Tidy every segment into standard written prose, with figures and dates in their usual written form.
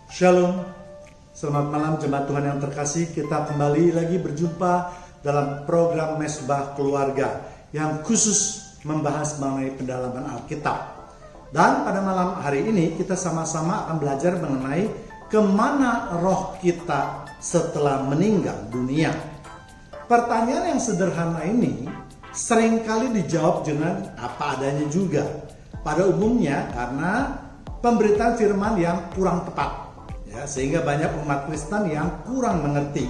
Shalom, selamat malam jemaat Tuhan yang terkasih. Kita kembali lagi berjumpa dalam program Mesbah Keluarga yang khusus membahas mengenai pendalaman Alkitab. Dan pada malam hari ini kita sama-sama akan belajar mengenai kemana roh kita setelah meninggal dunia. Pertanyaan yang sederhana ini seringkali dijawab dengan apa adanya juga. Pada umumnya karena pemberitaan firman yang kurang tepat. Sehingga banyak umat Kristen yang kurang mengerti.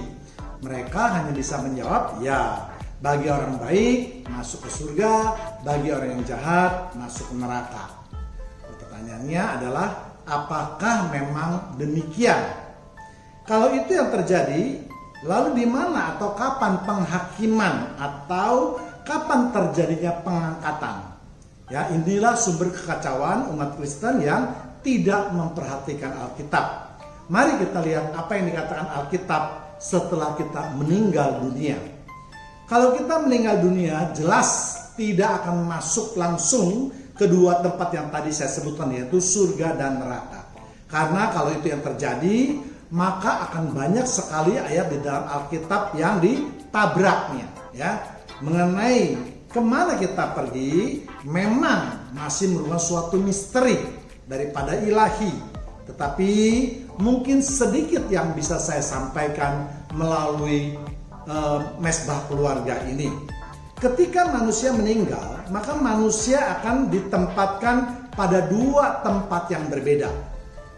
Mereka hanya bisa menjawab, ya bagi orang baik masuk ke surga, bagi orang yang jahat masuk ke neraka. Pertanyaannya adalah, apakah memang demikian? Kalau itu yang terjadi, lalu di mana atau kapan penghakiman atau kapan terjadinya pengangkatan? Ya, inilah sumber kekacauan umat Kristen yang tidak memperhatikan Alkitab. Mari kita lihat apa yang dikatakan Alkitab setelah kita meninggal dunia. Kalau kita meninggal dunia, jelas tidak akan masuk langsung kedua tempat yang tadi saya sebutkan, yaitu surga dan neraka. Karena kalau itu yang terjadi, maka akan banyak sekali ayat di dalam Alkitab yang ditabraknya. Ya, mengenai kemana kita pergi, memang masih merupakan suatu misteri daripada ilahi. Tetapi mungkin sedikit yang bisa saya sampaikan melalui mesbah keluarga ini. Ketika manusia meninggal, maka manusia akan ditempatkan pada dua tempat yang berbeda.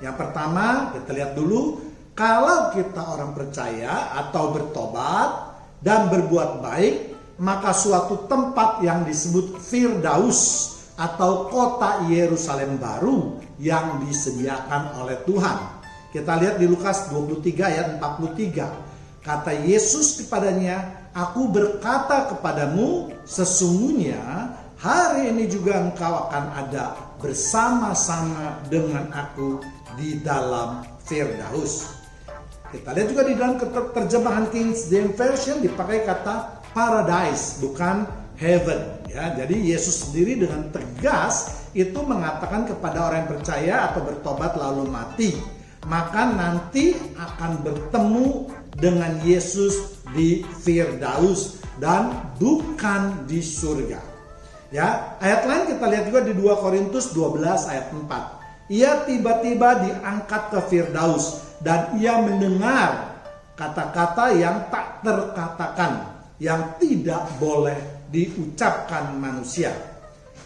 Yang pertama, kita lihat dulu, kalau kita orang percaya atau bertobat dan berbuat baik, maka suatu tempat yang disebut Firdaus atau kota Yerusalem baru yang disediakan oleh Tuhan. Kita lihat di Lukas 23 ayat 43. Kata Yesus kepadanya, "Aku berkata kepadamu, sesungguhnya hari ini juga engkau akan ada bersama-sama dengan aku di dalam Firdaus." Kita lihat juga di dalam terjemahan King James Version dipakai kata paradise, bukan heaven. Ya, jadi Yesus sendiri dengan tegas itu mengatakan kepada orang yang percaya atau bertobat lalu mati, maka nanti akan bertemu dengan Yesus di Firdaus dan bukan di surga. Ya, ayat lain kita lihat juga di 2 Korintus 12 ayat 4. Ia tiba-tiba diangkat ke Firdaus dan ia mendengar kata-kata yang tak terkatakan, yang tidak boleh diucapkan manusia.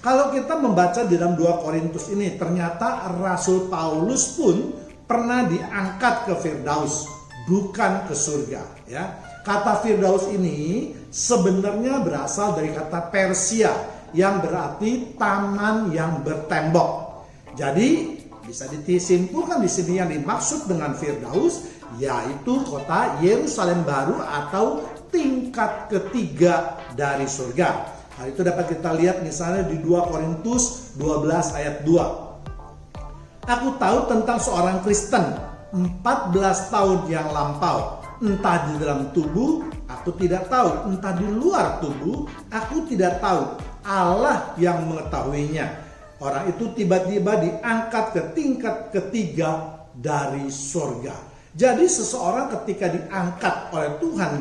Kalau kita membaca di dalam 2 Korintus ini, ternyata Rasul Paulus pun pernah diangkat ke Firdaus, bukan ke surga. Ya, kata Firdaus ini sebenarnya berasal dari kata Persia yang berarti taman yang bertembok. Jadi bisa disimpulkan di sini yang dimaksud dengan Firdaus yaitu kota Yerusalem baru atau tingkat ketiga dari surga. Hal itu dapat kita lihat misalnya di 2 Korintus 12 ayat 2. Aku tahu tentang seorang Kristen 14 tahun yang lampau, entah di dalam tubuh aku tidak tahu, entah di luar tubuh aku tidak tahu, Allah yang mengetahuinya. Orang itu tiba-tiba diangkat ke tingkat ketiga dari surga. Jadi seseorang ketika diangkat oleh Tuhan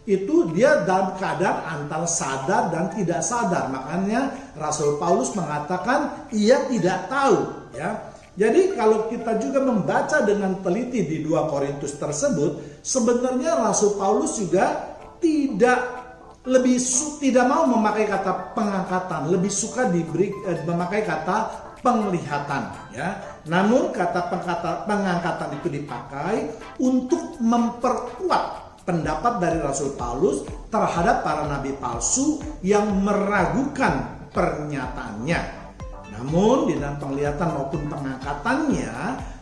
itu dia dalam keadaan antara sadar dan tidak sadar. Makanya Rasul Paulus mengatakan ia tidak tahu. Ya, jadi kalau kita juga membaca dengan teliti di 2 Korintus tersebut, sebenarnya Rasul Paulus juga tidak mau memakai kata pengangkatan, lebih suka memakai kata penglihatan. Ya, namun kata pengangkatan itu dipakai untuk memperkuat pendapat dari Rasul Paulus terhadap para nabi palsu yang meragukan pernyataannya. Namun di dalam penglihatan maupun pengangkatannya,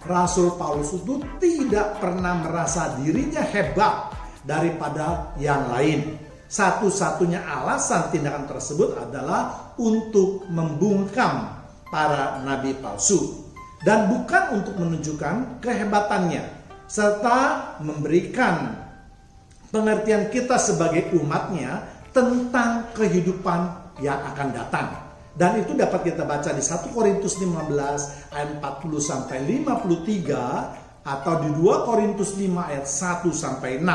Rasul Paulus itu tidak pernah merasa dirinya hebat daripada yang lain. Satu-satunya alasan tindakan tersebut adalah untuk membungkam para nabi palsu dan bukan untuk menunjukkan kehebatannya serta memberikan pengertian kita sebagai umatnya tentang kehidupan yang akan datang. Dan itu dapat kita baca di 1 Korintus 15 ayat 40 sampai 53 atau di 2 Korintus 5 ayat 1 sampai 6.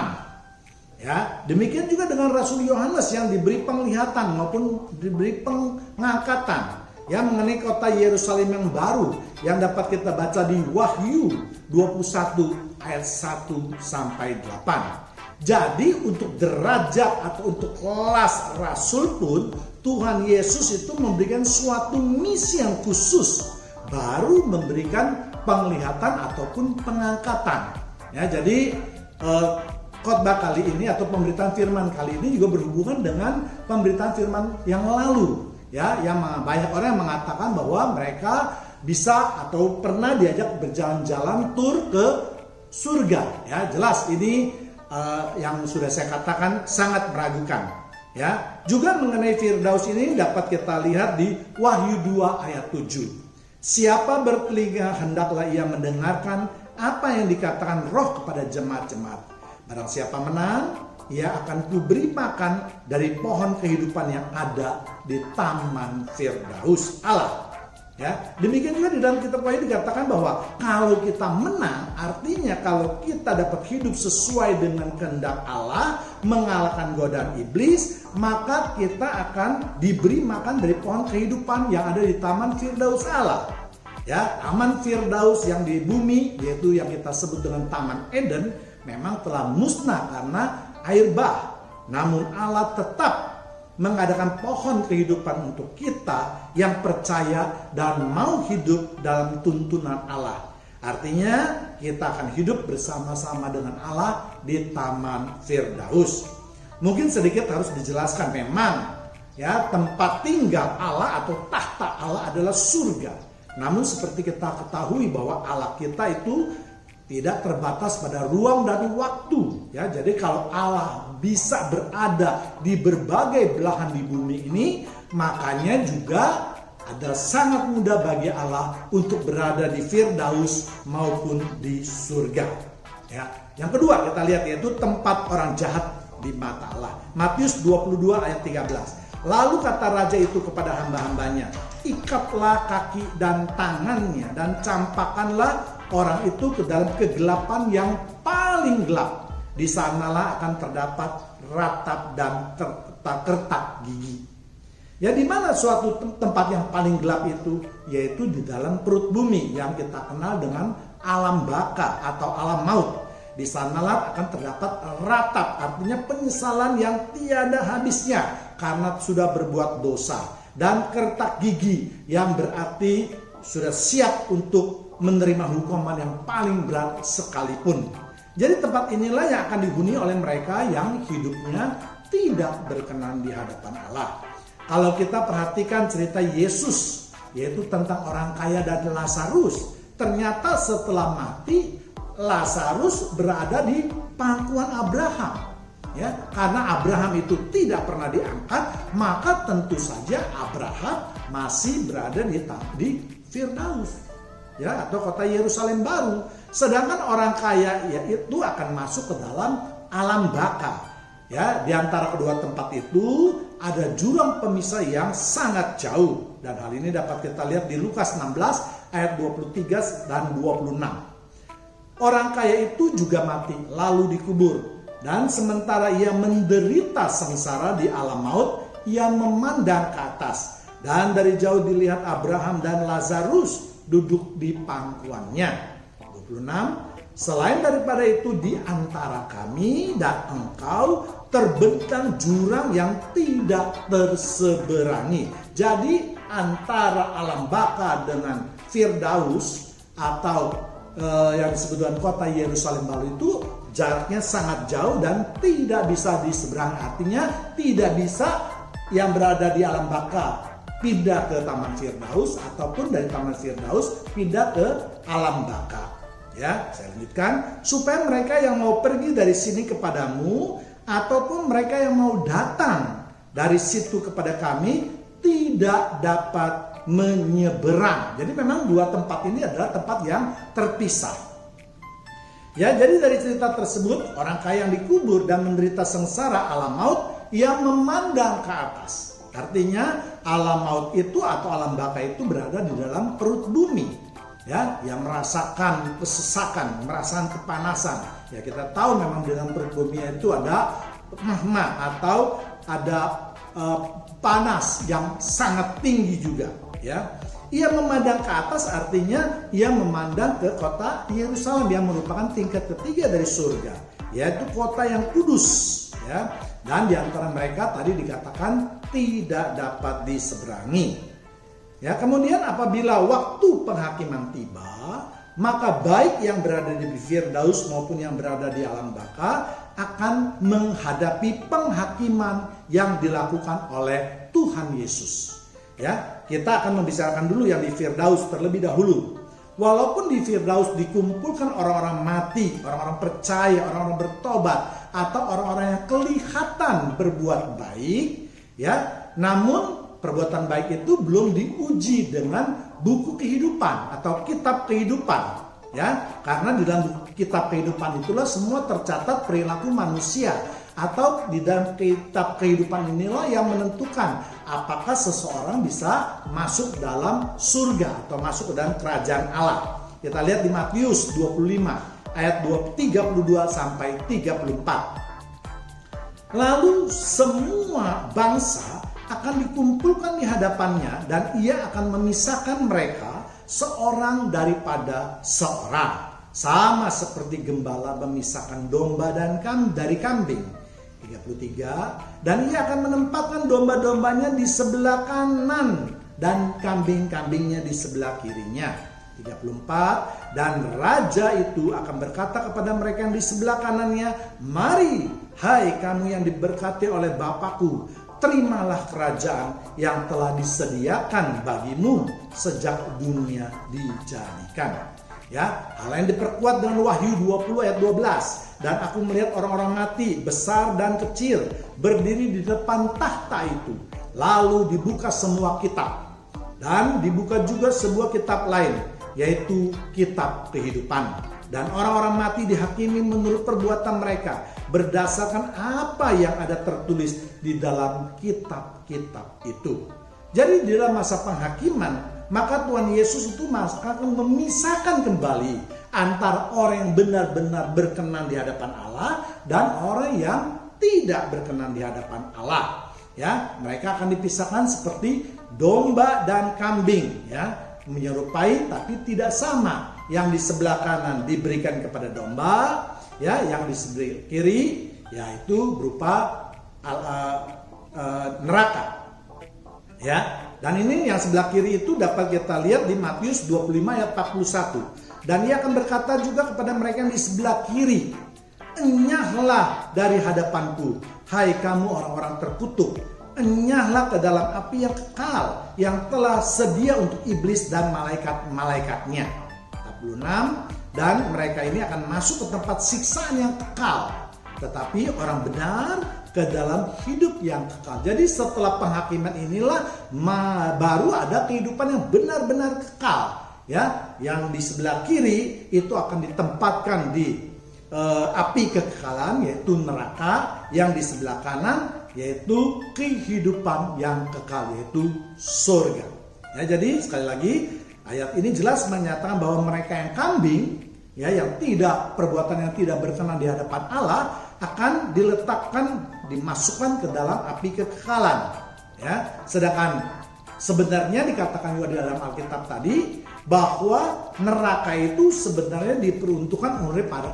Ya, demikian juga dengan Rasul Yohanes yang diberi penglihatan maupun diberi pengangkatan ya mengenai kota Yerusalem yang baru yang dapat kita baca di Wahyu 21 ayat 1 sampai 8. Jadi untuk derajat atau untuk kelas rasul pun Tuhan Yesus itu memberikan suatu misi yang khusus, baru memberikan penglihatan ataupun pengangkatan. Ya, jadi khotbah kali ini atau pemberitaan firman kali ini juga berhubungan dengan pemberitaan firman yang lalu. Ya, yang banyak orang yang mengatakan bahwa mereka bisa atau pernah diajak berjalan-jalan tur ke surga. Ya, jelas ini yang sudah saya katakan sangat meragukan. Ya, juga mengenai Firdaus ini dapat kita lihat di Wahyu 2 ayat 7. Siapa bertelinga hendaklah ia mendengarkan apa yang dikatakan Roh kepada jemaat-jemaat. Barang siapa menang, ia akan kuberi makan dari pohon kehidupan yang ada di Taman Firdaus Allah. Ya, demikian juga di dalam kitab Wahyu dikatakan bahwa kalau kita menang, artinya kalau kita dapat hidup sesuai dengan kehendak Allah, mengalahkan godaan iblis, maka kita akan diberi makan dari pohon kehidupan yang ada di Taman Firdaus Allah. Ya, Taman Firdaus yang di bumi, yaitu yang kita sebut dengan Taman Eden, memang telah musnah karena air bah. Namun Allah tetap mengadakan pohon kehidupan untuk kita yang percaya dan mau hidup dalam tuntunan Allah. Artinya kita akan hidup bersama-sama dengan Allah di Taman Firdaus. Mungkin sedikit harus dijelaskan, memang ya tempat tinggal Allah atau tahta Allah adalah surga. Namun seperti kita ketahui bahwa Allah kita itu tidak terbatas pada ruang dan waktu. Ya, jadi kalau Allah bisa berada di berbagai belahan di bumi ini, makanya juga ada sangat mudah bagi Allah untuk berada di Firdaus maupun di surga. Ya, yang kedua kita lihat yaitu tempat orang jahat di mata Allah. Matius 22 ayat 13. Lalu kata raja itu kepada hamba-hambanya, ikatlah kaki dan tangannya dan campakkanlah orang itu ke dalam kegelapan yang paling gelap. Di sanalah akan terdapat ratap dan kertak gigi. Ya, di mana suatu tempat yang paling gelap itu? Yaitu di dalam perut bumi yang kita kenal dengan alam baka atau alam maut. Di sanalah akan terdapat ratap, artinya penyesalan yang tiada habisnya karena sudah berbuat dosa. Dan kertak gigi yang berarti sudah siap untuk menerima hukuman yang paling berat sekalipun. Jadi tempat inilah yang akan dihuni oleh mereka yang hidupnya tidak berkenan di hadapan Allah. Kalau kita perhatikan cerita Yesus, yaitu tentang orang kaya dan Lazarus, ternyata setelah mati Lazarus berada di pangkuan Abraham. Ya, karena Abraham itu tidak pernah diangkat, maka tentu saja Abraham masih berada di Firdaus, ya, atau kota Yerusalem baru. Sedangkan orang kaya itu akan masuk ke dalam alam baka. Ya, di antara kedua tempat itu ada jurang pemisah yang sangat jauh, dan hal ini dapat kita lihat di Lukas 16 ayat 23 dan 26. Orang kaya itu juga mati lalu dikubur. Dan sementara ia menderita sengsara di alam maut, ia memandang ke atas. Dan dari jauh dilihat Abraham dan Lazarus duduk di pangkuannya. 26. Selain daripada itu di antara kami dan engkau terbentang jurang yang tidak terseberangi. Jadi antara alam baka dengan Firdaus atau yang disebut dengan kota Yerusalem baru itu jaraknya sangat jauh dan tidak bisa diseberangi. Artinya tidak bisa yang berada di alam baka pindah ke Taman Firdaus ataupun dari Taman Firdaus pindah ke alam baka. Ya, saya lanjutkan. Supaya mereka yang mau pergi dari sini kepadamu ataupun mereka yang mau datang dari situ kepada kami tidak dapat menyeberang. Jadi memang dua tempat ini adalah tempat yang terpisah. Ya, jadi dari cerita tersebut orang kaya yang dikubur dan menderita sengsara alam maut, ia memandang ke atas. Artinya alam maut itu atau alam baka itu berada di dalam perut bumi. ya, yang merasakan kesesakan, merasakan kepanasan. Ya, kita tahu memang dengan perut bumi itu ada mahma atau ada panas yang sangat tinggi juga, ya. Ia memandang ke atas artinya ia memandang ke kota Yerusalem yang merupakan tingkat ketiga dari surga, yaitu kota yang kudus, ya. Dan di antara mereka tadi dikatakan tidak dapat diseberangi. Ya, kemudian apabila waktu penghakiman tiba, maka baik yang berada di Firdaus maupun yang berada di alam baka akan menghadapi penghakiman yang dilakukan oleh Tuhan Yesus. Ya, kita akan membicarakan dulu yang di Firdaus terlebih dahulu. Walaupun di Firdaus dikumpulkan orang-orang mati, orang-orang percaya, orang-orang bertobat, atau orang-orang yang kelihatan berbuat baik, ya, namun perbuatan baik itu belum diuji dengan buku kehidupan atau kitab kehidupan, ya, karena di dalam buku kitab kehidupan itulah semua tercatat perilaku manusia, atau di dalam kitab kehidupan inilah yang menentukan apakah seseorang bisa masuk dalam surga atau masuk ke dalam kerajaan Allah. Kita lihat di Matius 25 ayat 32 sampai 34. Lalu semua bangsa akan dikumpulkan di hadapannya dan ia akan memisahkan mereka seorang daripada seorang, sama seperti gembala memisahkan domba dari kambing. 33. Dan ia akan menempatkan domba-dombanya di sebelah kanan dan kambing-kambingnya di sebelah kirinya. 34. Dan raja itu akan berkata kepada mereka yang di sebelah kanannya, "Mari, hai kamu yang diberkati oleh Bapakku, terimalah kerajaan yang telah disediakan bagimu sejak dunia dijadikan." Ya, hal yang diperkuat dengan Wahyu 20 ayat 12. Dan aku melihat orang-orang mati, besar dan kecil, berdiri di depan tahta itu. Lalu dibuka semua kitab. Dan dibuka juga sebuah kitab lain, yaitu kitab kehidupan. Dan orang-orang mati dihakimi menurut perbuatan mereka, berdasarkan apa yang ada tertulis di dalam kitab-kitab itu. Jadi di dalam masa penghakiman, maka Tuhan Yesus itu akan memisahkan kembali antara orang yang benar-benar berkenan di hadapan Allah dan orang yang tidak berkenan di hadapan Allah. Ya, mereka akan dipisahkan seperti domba dan kambing, ya, menyerupai tapi tidak sama. Yang di sebelah kanan diberikan kepada domba, ya, yang di sebelah kiri yaitu berupa neraka. Ya, dan ini yang sebelah kiri itu dapat kita lihat di Matius 25 ayat 41. Dan ia akan berkata juga kepada mereka yang di sebelah kiri, "Enyahlah dari hadapanku, hai kamu orang-orang terkutuk. Enyahlah ke dalam api yang kekal, yang telah sedia untuk iblis dan malaikat-malaikatnya." 46. Dan mereka ini akan masuk ke tempat siksaan yang kekal, tetapi orang benar ke dalam hidup yang kekal. Jadi setelah penghakiman inilah baru ada kehidupan yang benar-benar kekal. Ya, yang di sebelah kiri itu akan ditempatkan di api kekekalan, yaitu neraka. Yang di sebelah kanan yaitu kehidupan yang kekal, yaitu surga. Ya, jadi sekali lagi ayat ini jelas menyatakan bahwa mereka yang kambing, ya, yang tidak perbuatan yang tidak berkenan di hadapan Allah akan diletakkan, dimasukkan ke dalam api kekekalan. Ya, sedangkan sebenarnya dikatakan juga di dalam Alkitab tadi bahwa neraka itu sebenarnya diperuntukkan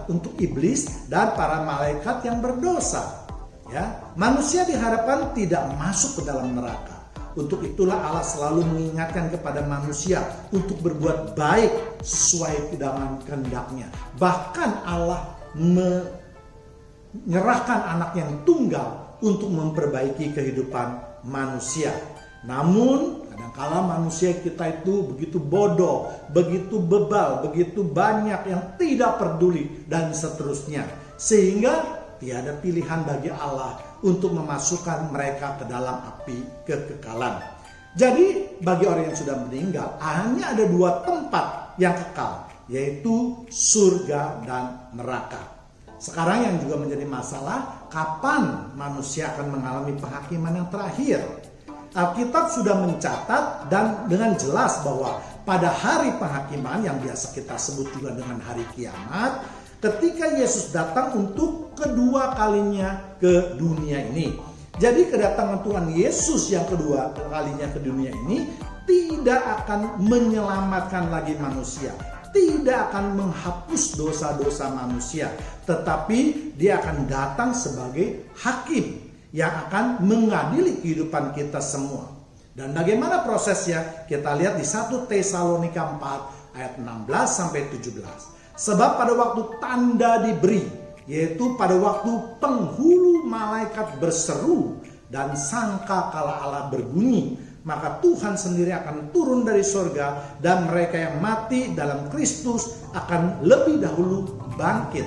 untuk iblis dan para malaikat yang berdosa. Ya, manusia diharapkan tidak masuk ke dalam neraka. Untuk itulah Allah selalu mengingatkan kepada manusia untuk berbuat baik sesuai dengan kehendaknya. Bahkan Allah menyerahkan anak yang tunggal untuk memperbaiki kehidupan manusia. Namun kadang-kala manusia kita itu begitu bodoh, begitu bebal, begitu banyak yang tidak peduli dan seterusnya. Sehingga tiada pilihan bagi Allah untuk memasukkan mereka ke dalam api kekekalan. Jadi bagi orang yang sudah meninggal hanya ada dua tempat yang kekal, yaitu surga dan neraka. Sekarang yang juga menjadi masalah, kapan manusia akan mengalami penghakiman yang terakhir? Alkitab sudah mencatat dan dengan jelas bahwa pada hari penghakiman yang biasa kita sebut juga dengan hari kiamat, ketika Yesus datang untuk kedua kalinya ke dunia ini. Jadi kedatangan Tuhan Yesus yang kedua kalinya ke dunia ini tidak akan menyelamatkan lagi manusia, tidak akan menghapus dosa-dosa manusia, tetapi dia akan datang sebagai hakim yang akan mengadili kehidupan kita semua. Dan bagaimana prosesnya? Kita lihat di 1 Tesalonika 4 ayat 16 sampai 17. Sebab pada waktu tanda diberi, yaitu pada waktu penghulu malaikat berseru dan sangkakala Allah berbunyi, maka Tuhan sendiri akan turun dari sorga dan mereka yang mati dalam Kristus akan lebih dahulu bangkit.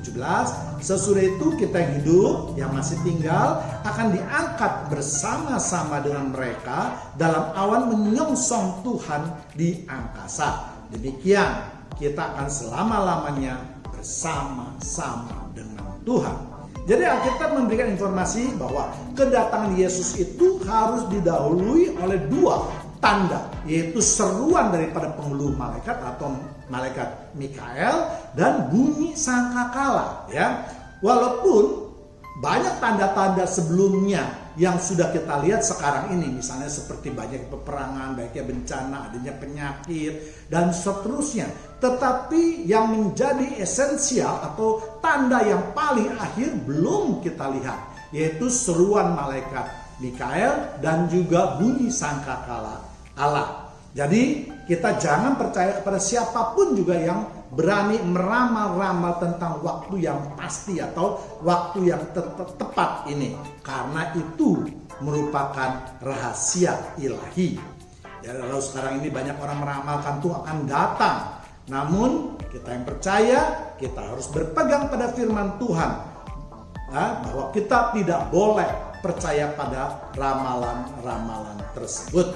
17. Sesudah itu kita yang hidup, yang masih tinggal, akan diangkat bersama-sama dengan mereka dalam awan menyongsong Tuhan di angkasa. Demikian kita akan selama-lamanya bersama-sama dengan Tuhan. Jadi Alkitab memberikan informasi bahwa kedatangan Yesus itu harus didahului oleh dua tanda, yaitu seruan daripada penghulu malaikat atau malaikat Mikael dan bunyi sangkakala. Ya, walaupun banyak tanda-tanda sebelumnya yang sudah kita lihat sekarang ini, misalnya seperti banyak peperangan, banyaknya bencana, adanya penyakit dan seterusnya. Tetapi yang menjadi esensial atau tanda yang paling akhir belum kita lihat, yaitu seruan malaikat Mikael dan juga bunyi sangkakala Allah. Jadi kita jangan percaya kepada siapapun juga yang berani meramal-ramal tentang waktu yang pasti atau waktu yang tepat ini, karena itu merupakan rahasia ilahi. Ya, kalau sekarang ini banyak orang meramalkan Tuhan akan datang, namun kita yang percaya kita harus berpegang pada firman Tuhan, bahwa kita tidak boleh percaya pada ramalan-ramalan tersebut.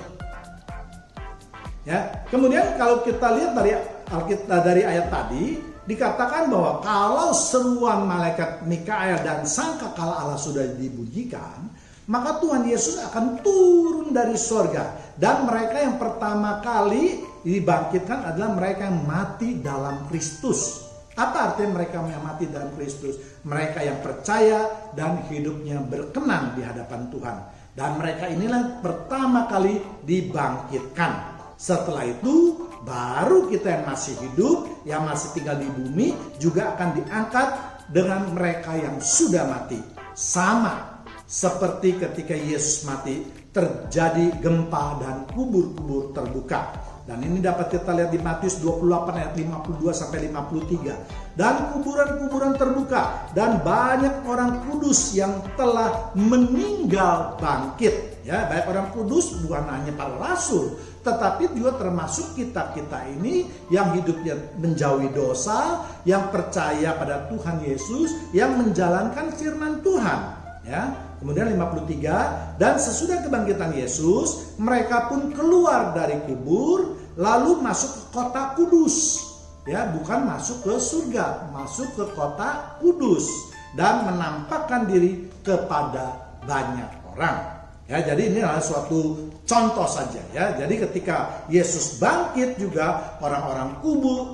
Ya, kemudian kalau kita lihat dari ayat tadi dikatakan bahwa kalau seruan malaikat Mikael dan sangkakala Allah sudah dibunyikan, maka Tuhan Yesus akan turun dari sorga dan mereka yang pertama kali dibangkitkan adalah mereka yang mati dalam Kristus. Apa artinya mereka yang mati dalam Kristus? Mereka yang percaya dan hidupnya berkenan di hadapan Tuhan, dan mereka inilah pertama kali dibangkitkan. Setelah itu baru kita yang masih hidup, yang masih tinggal di bumi juga akan diangkat dengan mereka yang sudah mati. Sama seperti ketika Yesus mati, terjadi gempa dan kubur-kubur terbuka. Dan ini dapat kita lihat di Matius 28 ayat 52 sampai 53. Dan kuburan-kuburan terbuka dan banyak orang kudus yang telah meninggal bangkit. Ya, banyak orang kudus bukan hanya para rasul, tetapi juga termasuk kita-kita ini yang hidupnya menjauhi dosa, yang percaya pada Tuhan Yesus, yang menjalankan firman Tuhan. Ya, kemudian 53, dan sesudah kebangkitan Yesus, mereka pun keluar dari kubur, lalu masuk ke kota kudus. Ya, bukan masuk ke surga, masuk ke kota kudus dan menampakkan diri kepada banyak orang. Ya, jadi ini adalah suatu contoh saja ya. Jadi ketika Yesus bangkit juga orang-orang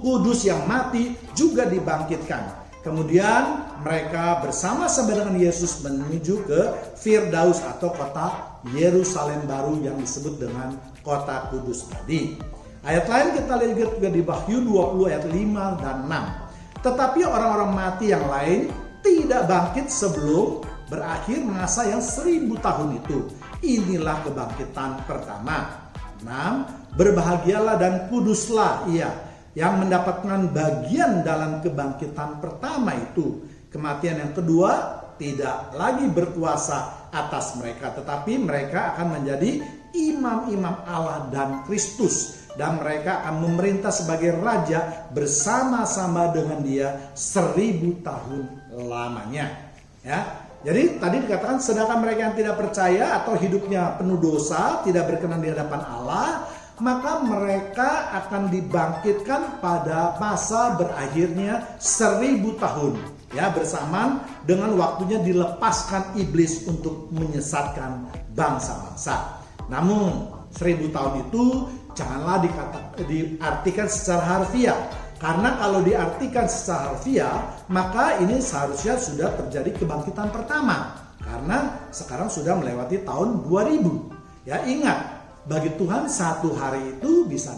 kudus yang mati juga dibangkitkan. Kemudian mereka bersama-sama dengan Yesus menuju ke Firdaus atau kota Yerusalem baru yang disebut dengan kota kudus tadi. Ayat lain kita lihat juga di Wahyu 20 ayat 5 dan 6. Tetapi orang-orang mati yang lain tidak bangkit sebelum berakhir masa yang 1000 tahun itu. Inilah kebangkitan pertama. 6. Berbahagialah dan kuduslah ia yang mendapatkan bagian dalam kebangkitan pertama itu. Kematian yang kedua tidak lagi berkuasa atas mereka, tetapi mereka akan menjadi imam-imam Allah dan Kristus, dan mereka akan memerintah sebagai raja bersama-sama dengan dia 1000 tahun lamanya. Ya, jadi tadi dikatakan sedangkan mereka yang tidak percaya atau hidupnya penuh dosa, tidak berkenan di hadapan Allah, maka mereka akan dibangkitkan pada masa berakhirnya 1000 tahun. Ya, bersamaan dengan waktunya dilepaskan iblis untuk menyesatkan bangsa-bangsa. Namun 1000 tahun itu janganlah diartikan secara harfiah. Karena kalau diartikan secara harfiah, maka ini seharusnya sudah terjadi kebangkitan pertama. Karena sekarang sudah melewati tahun 2000. Ya, ingat, bagi Tuhan satu hari itu bisa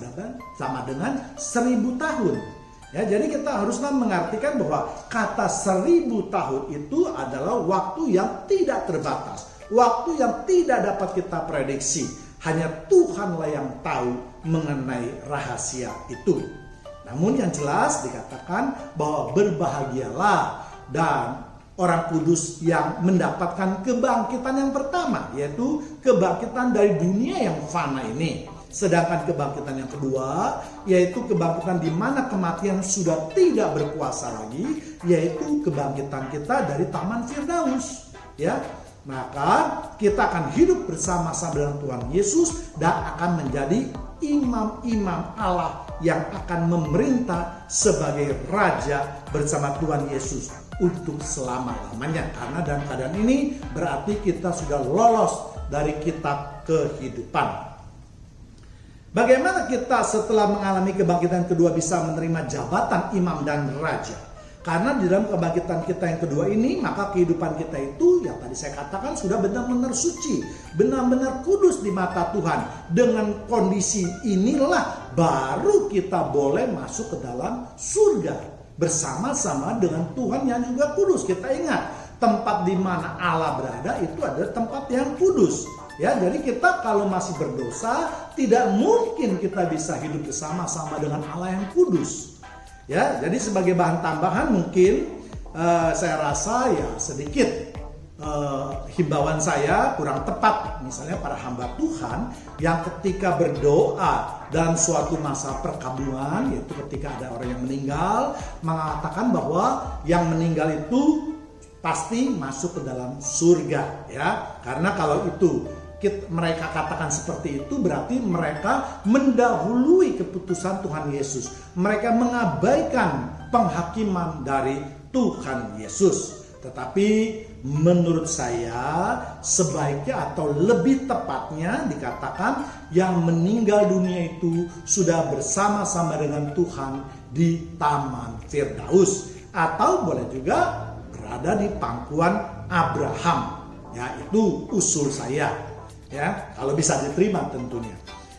sama dengan 1000 tahun. Ya, jadi kita haruslah mengartikan bahwa kata 1000 tahun itu adalah waktu yang tidak terbatas. Waktu yang tidak dapat kita prediksi. Hanya Tuhanlah yang tahu mengenai rahasia itu. Namun yang jelas dikatakan bahwa berbahagialah dan orang kudus yang mendapatkan kebangkitan yang pertama, yaitu kebangkitan dari dunia yang fana ini. Sedangkan kebangkitan yang kedua, yaitu kebangkitan di mana kematian sudah tidak berkuasa lagi, yaitu kebangkitan kita dari Taman Firdaus. Ya, maka kita akan hidup bersama-sama dengan Tuhan Yesus dan akan menjadi imam-imam Allah yang akan memerintah sebagai raja bersama Tuhan Yesus untuk selama-lamanya. Karena dalam keadaan ini berarti kita sudah lolos dari kitab kehidupan. Bagaimana kita setelah mengalami kebangkitan kedua bisa menerima jabatan imam dan raja? Karena di dalam kebangkitan kita yang kedua ini, maka kehidupan kita itu yang tadi saya katakan sudah benar-benar suci, benar-benar kudus di mata Tuhan. Dengan kondisi inilah baru kita boleh masuk ke dalam surga bersama-sama dengan Tuhan yang juga kudus. Kita ingat, tempat di mana Allah berada itu adalah tempat yang kudus. Ya, jadi kita kalau masih berdosa, tidak mungkin kita bisa hidup bersama-sama dengan Allah yang kudus. Ya, jadi sebagai bahan tambahan mungkin saya rasa ya sedikit himbauan saya kurang tepat. Misalnya para hamba Tuhan yang ketika berdoa dalam suatu masa perkabungan, yaitu ketika ada orang yang meninggal, mengatakan bahwa yang meninggal itu pasti masuk ke dalam surga. Ya, karena kalau itu mereka katakan seperti itu, berarti mereka mendahului keputusan Tuhan Yesus. Mereka mengabaikan penghakiman dari Tuhan Yesus. Tetapi menurut saya sebaiknya atau lebih tepatnya dikatakan yang meninggal dunia itu sudah bersama-sama dengan Tuhan di Taman Firdaus. Atau boleh juga berada di pangkuan Abraham. Ya, itu usul saya. Ya, kalau bisa diterima tentunya.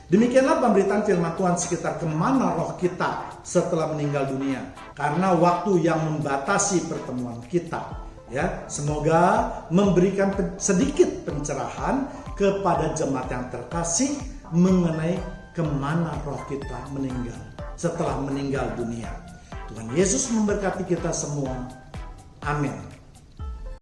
Demikianlah pemberitaan firman Tuhan sekitar kemana roh kita setelah meninggal dunia. Karena waktu yang membatasi pertemuan kita. Ya, semoga memberikan sedikit pencerahan kepada jemaat yang terkasih mengenai kemana roh kita meninggal setelah meninggal dunia. Tuhan Yesus memberkati kita semua. Amin.